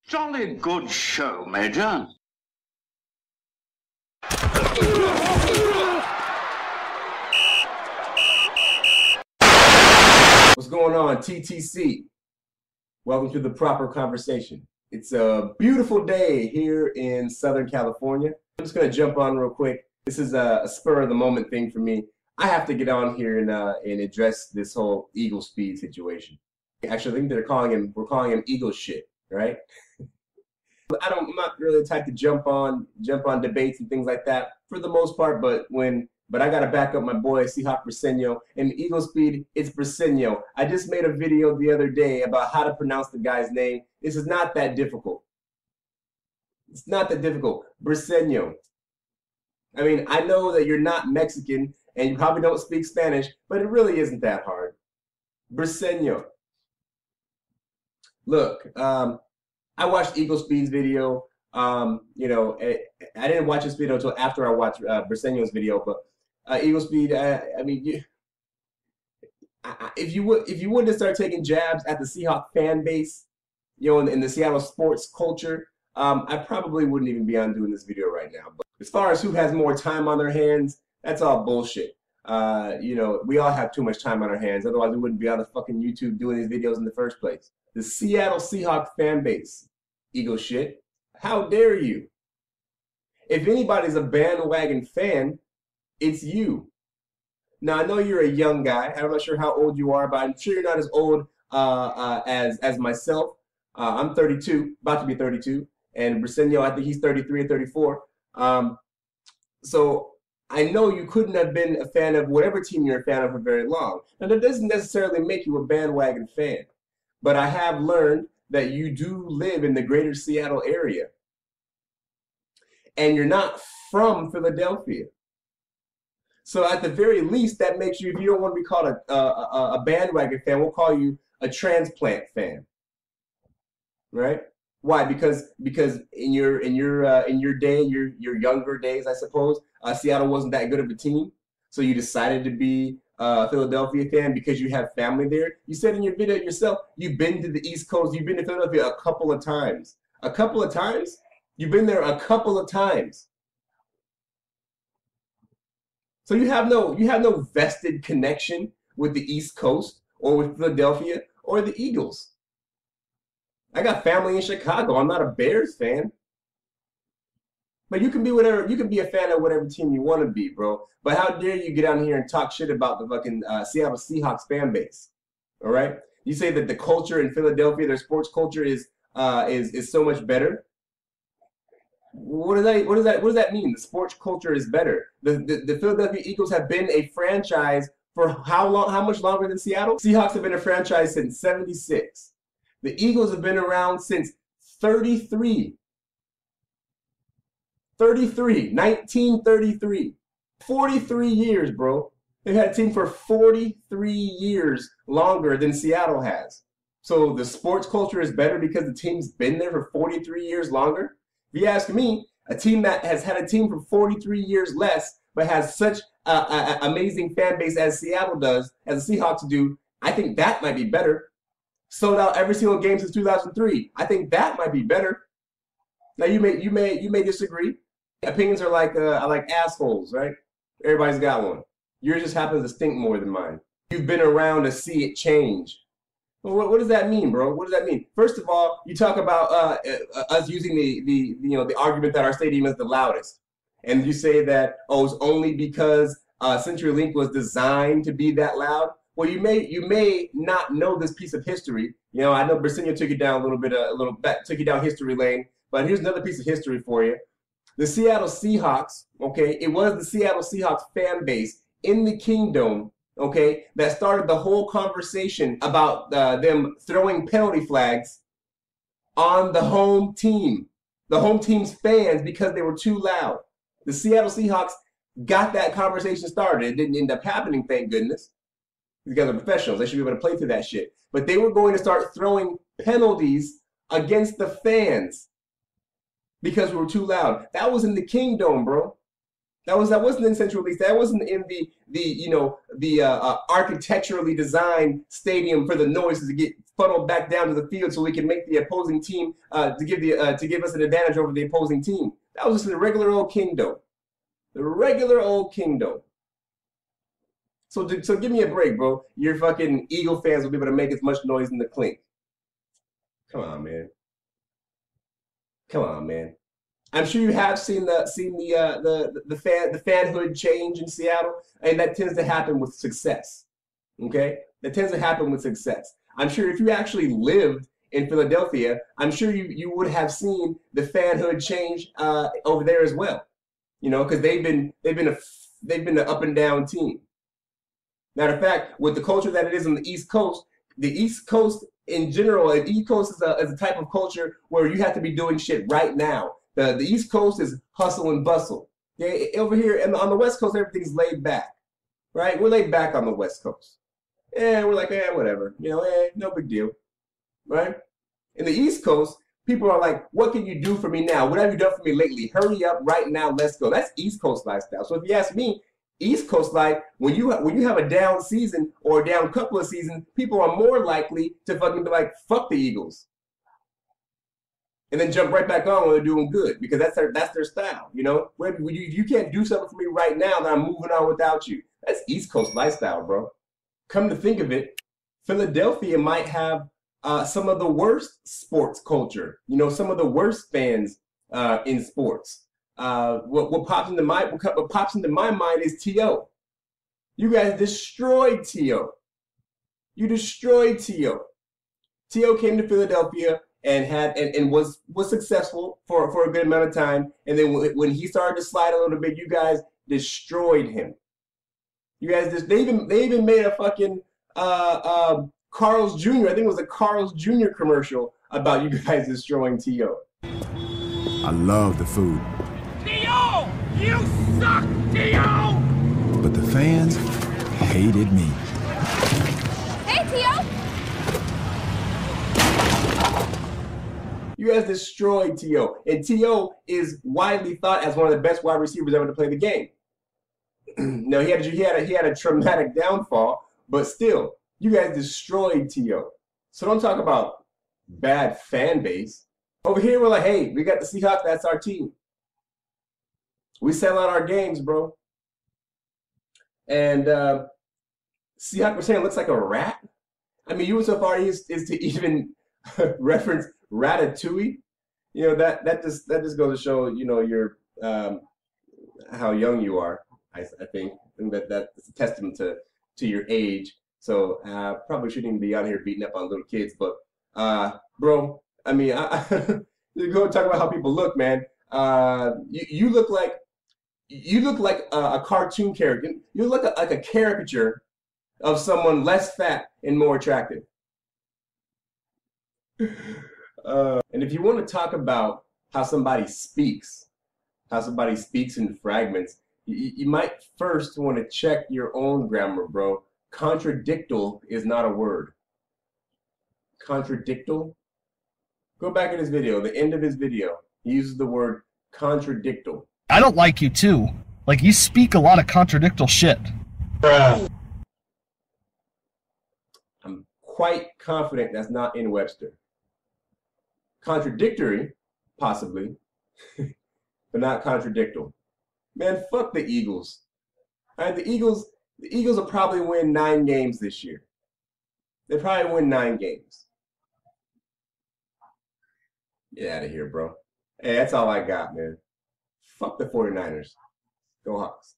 Jolly good show, Major. What's going on, TTC? Welcome to the Proper Conversation. It's a beautiful day here in Southern California. I'm just going to jump on real quick. This is a spur of the moment thing for me. I have to get on here and address this whole Eagle Speed situation. Actually, I think we're calling him Eagle shit, right? I'm not really the type to jump on debates and things like that for the most part, but I gotta back up my boy Seahawk Briseño. And Eagle Speed, it's Briseño. I just made a video the other day about how to pronounce the guy's name. This is not that difficult. It's not that difficult. Briseño. I mean, I know that you're not Mexican and you probably don't speak Spanish, but it really isn't that hard. Briseño. Look, I watched Eagle Speed's video. I didn't watch this video until after I watched Briseño's video. But Eagle Speed, I mean, if you wouldn't start taking jabs at the Seahawk fan base, in the Seattle sports culture, I probably wouldn't even be on doing this video right now. But as far as who has more time on their hands, that's all bullshit. We all have too much time on our hands. Otherwise, we wouldn't be on the fucking YouTube doing these videos in the first place. The Seattle Seahawks fan base, Eagle shit. How dare you? If anybody's a bandwagon fan, it's you. Now, I know you're a young guy. I'm not sure how old you are, but I'm sure you're not as old as myself. I'm 32, about to be 32. And Briseño, I think he's 33 or 34. So I know you couldn't have been a fan of whatever team you're a fan of for very long. Now, that doesn't necessarily make you a bandwagon fan. But I have learned that you do live in the greater Seattle area. And you're not from Philadelphia. So at the very least, that makes you, if you don't want to be called a bandwagon fan, we'll call you a transplant fan. Right? Why? Because in your day, your younger days, I suppose, Seattle wasn't that good of a team. So you decided to be a Philadelphia fan because you have family there. You said in your video yourself, you've been to the East Coast. You've been to Philadelphia a couple of times. A couple of times? You've been there a couple of times. So you have no vested connection with the East Coast or with Philadelphia or the Eagles. I got family in Chicago. I'm not a Bears fan. But you can be whatever. You can be a fan of whatever team you want to be, bro. But how dare you get on here and talk shit about the fucking Seattle Seahawks fan base? All right. You say that the culture in Philadelphia, their sports culture is so much better. What does that mean? The sports culture is better. The Philadelphia Eagles have been a franchise for how long? How much longer than Seattle? Seahawks have been a franchise since '76. The Eagles have been around since 1933. 43 years, bro. They've had a team for 43 years longer than Seattle has. So the sports culture is better because the team's been there for 43 years longer? If you ask me, a team that has had a team for 43 years less but has such an amazing fan base as Seattle does, as the Seahawks do, I think that might be better. Sold out every single game since 2003. I think that might be better. Now you may disagree. Opinions are like assholes, right? Everybody's got one. Yours just happens to stink more than mine. You've been around to see it change. Well, what does that mean, bro? What does that mean? First of all, you talk about us using the argument that our stadium is the loudest, and you say that it's only because CenturyLink was designed to be that loud. Well, you may not know this piece of history. I know Briseño took you down took you down history lane, but here's another piece of history for you. The Seattle Seahawks, okay, it was the Seattle Seahawks fan base in the Kingdome, okay, that started the whole conversation about them throwing penalty flags on the home team, the home team's fans, because they were too loud. The Seattle Seahawks got that conversation started. It didn't end up happening, thank goodness. These guys are professionals. They should be able to play through that shit. But they were going to start throwing penalties against the fans because we were too loud. That was in the Kingdome, bro. That wasn't in Central East. That wasn't in the architecturally designed stadium for the noises to get funneled back down to the field so we can make the opposing team to give us an advantage over the opposing team. That was just the regular old Kingdome, the regular old Kingdome. So give me a break, bro. Your fucking Eagle fans will be able to make as much noise in the clink. Come on, man. Come on, man. I'm sure you have seen the fanhood change in Seattle, and that tends to happen with success. Okay, that tends to happen with success. I'm sure if you actually lived in Philadelphia, I'm sure you would have seen the fanhood change over there as well. You know, because they've been an up and down team. Matter of fact, with the culture that it is on the East Coast in general, the East Coast is a type of culture where you have to be doing shit right now. The East Coast is hustle and bustle. Okay? Over here and on the West Coast, everything's laid back, right? We're laid back on the West Coast. We're like, whatever, no big deal, right? In the East Coast, people are like, what can you do for me now? What have you done for me lately? Hurry up right now, let's go. That's East Coast lifestyle. So if you ask me, East Coast life, when you have a down season or a down couple of seasons, people are more likely to fucking be like, fuck the Eagles. And then jump right back on when they're doing good because that's their style, you know? You can't do something for me right now, then I'm moving on without you. That's East Coast lifestyle, bro. Come to think of it, Philadelphia might have some of the worst sports culture. You know, some of the worst fans in sports. What pops into my mind is T.O. You guys destroyed T.O. You destroyed T.O. T.O. came to Philadelphia and was successful for a good amount of time. And then when he started to slide a little bit, you guys destroyed him. You guys they even made a fucking Carl's Jr. I think it was a Carl's Jr. commercial about you guys destroying T.O. I love the food. T.O. You suck, T.O. But the fans hated me. Hey, T.O. You guys destroyed T.O. And T.O. is widely thought as one of the best wide receivers ever to play the game. No, he had a traumatic downfall, but still, you guys destroyed T.O. So don't talk about bad fan base. Over here, we're like, hey, we got the Seahawks, that's our team. We sell out our games, bro. And Seahawks were saying it looks like a rat. I mean, you went so far is to even reference Ratatouille. You know, that just goes to show, you know, your how young you are. I think that's a testament to your age. So probably shouldn't even be out here beating up on little kids. But bro, I mean, you go talk about how people look, man. You look like a cartoon character. You look like a caricature of someone less fat and more attractive. And if you want to talk about how somebody speaks in fragments, you might first want to check your own grammar, bro. Contradictal is not a word. Contradictal? Go back in his video, the end of his video. He uses the word contradictal. I don't like you too. Like, you speak a lot of contradictal shit. I'm quite confident that's not in Webster. Contradictory, possibly, but not contradictal. Man, fuck the Eagles. All right, the Eagles will probably win 9 games this year. They probably win 9 games. Get out of here, bro. Hey, that's all I got, man. Fuck the 49ers. Go Hawks.